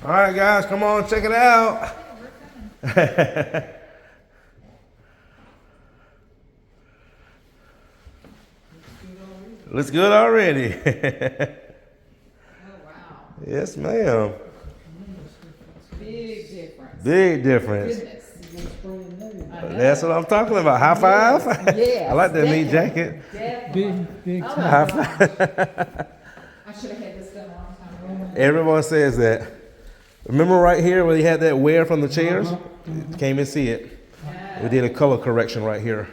All right, guys, come on, check it out. Looks good already. Oh, wow. Yes, ma'am. Big difference. Big difference. Goodness. I know. That's what I'm talking about. High five. Yes, I like that neat definitely. jacket. Definitely. Big Oh, my time. gosh. I should have had this done a long time ago. Everyone says that. Remember right here where he had that wear from the chairs? Came and see it. We did a color correction right here.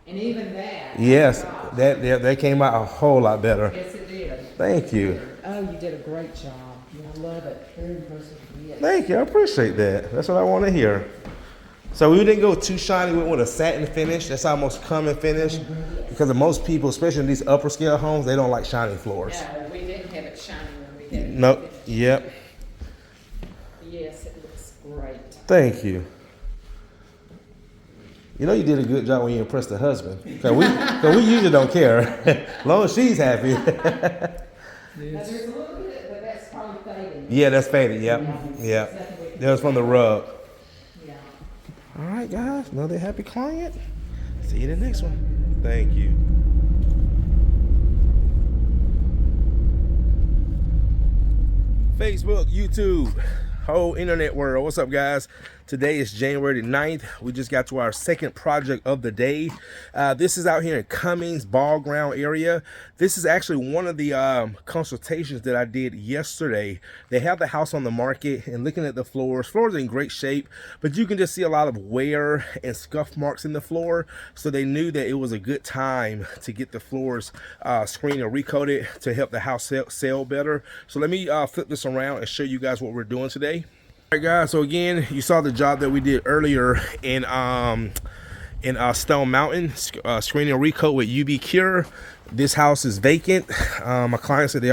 And even that. Yes, Oh, my gosh. that came out a whole lot better. Yes, it did. Thank you. Oh, you did a great job. I love it. Very impressive. Yes. Thank you. I appreciate that. That's what I want to hear. So we didn't go too shiny. We went with a satin finish. That's our most common finish because of most people, especially in these upper scale homes, they don't like shiny floors. No, we didn't have it shiny when we had it. Nope. Yep. Yes, it looks great. Thank you. You know you did a good job when you impressed the husband. Cause we usually don't care. As long as she's happy. Now, there's a little bit, but that's probably fading. Yeah, that's faded. Yep. Yep. That was from the rub. Yeah. All right, guys. Another happy client. See you in the next one. Thank you. Facebook, YouTube, whole internet world. What's up, guys? Today is January 9th. We just got to our second project of the day. This is out here in Cumming's ball ground area. This is actually one of the consultations that I did yesterday. They have the house on the market, and looking at the floors are in great shape, but you can just see a lot of wear and scuff marks in the floor. So they knew that it was a good time to get the floors screened and recoated to help the house sell better. So let me flip this around and show you guys what we're doing today. All right, guys, so again, you saw the job that we did earlier in Stone Mountain, screen and recoat with UV Cure. This house is vacant. My client said they've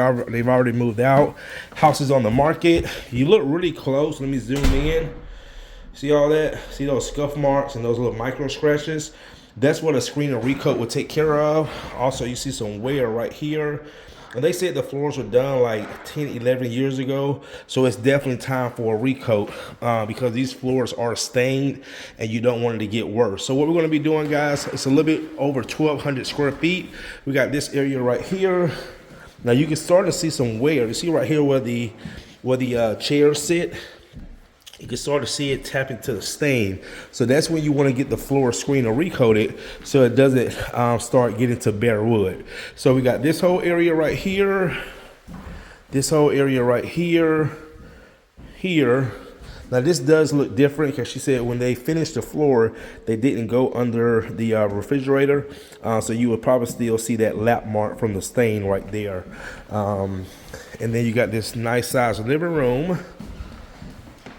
already moved out. House is on the market. You look really close. Let me zoom in. See all that? See those scuff marks and those little micro scratches? That's what a screen and recoat would take care of. Also, you see some wear right here. And they said the floors were done like 10, 11 years ago. So it's definitely time for a recoat because these floors are stained and you don't want it to get worse. So what we're gonna be doing, guys, it's a little bit over 1,200 square feet. We got this area right here. Now you can start to see some wear. You see right here where the chairs sit. You can start to see it tap into the stain. So that's when you want to get the floor screen or recoated so it doesn't start getting to bare wood. So we got this whole area right here, this whole area right here, here. Now this does look different because she said when they finished the floor, they didn't go under the refrigerator. So you would probably still see that lap mark from the stain right there. And then you got this nice size living room.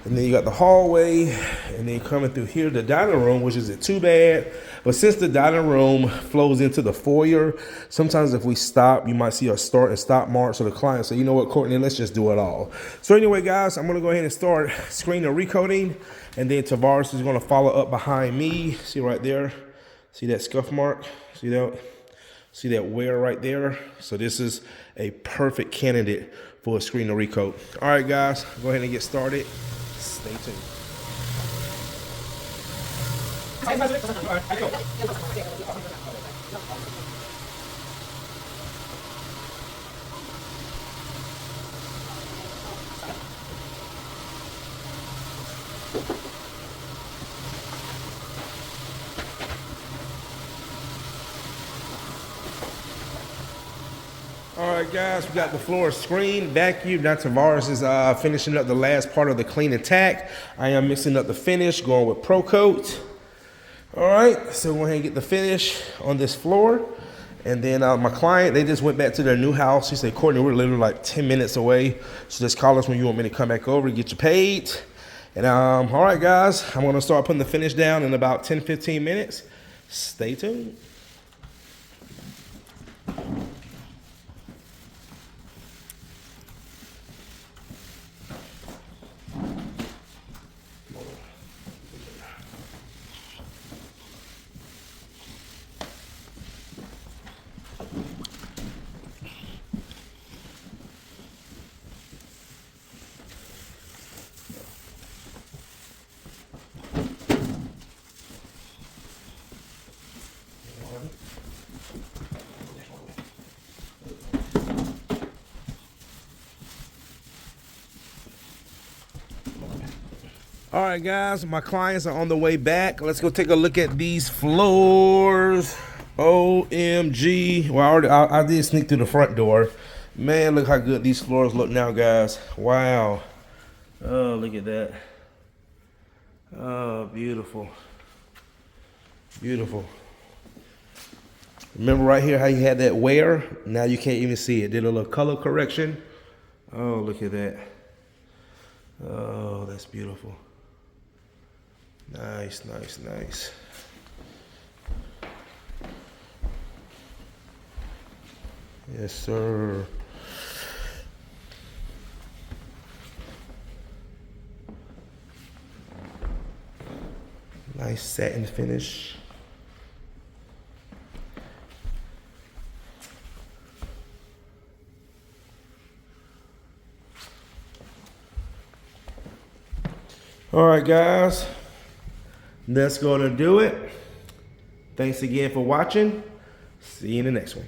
And then you got the hallway, and then coming through here, the dining room, which isn't too bad. But since the dining room flows into the foyer, sometimes if we stop, you might see a start and stop mark. So the client say, you know what, Courtney, let's just do it all. So anyway, guys, I'm gonna go ahead and start screen and recoating, and then Tavares is gonna follow up behind me. See right there? See that scuff mark? See that? See that wear right there? So this is a perfect candidate for a screen and recoat. All right, guys, go ahead and get started. Stay tuned. All right, guys, we got the floor screened, vacuumed. Now Tavares is finishing up the last part of the clean and tack. I am mixing up the finish, going with Recoat. All right, so go ahead and get the finish on this floor. And then my client, they just went back to their new house. He said, Courtney, we're literally like 10 minutes away. So just call us when you want me to come back over and get you paid. And all right, guys, I'm gonna start putting the finish down in about 10, 15 minutes. Stay tuned. All right, guys, my clients are on the way back. Let's go take a look at these floors. OMG. Well, I did sneak through the front door. Man, look how good these floors look now, guys. Wow. Oh, look at that. Oh, beautiful. Beautiful. Remember right here how you had that wear? Now you can't even see it. Did a little color correction. Oh, look at that. Oh, that's beautiful. Nice, nice, nice. Yes, sir. Nice satin finish. All right, guys. That's going to do it. Thanks again for watching. See you in the next one.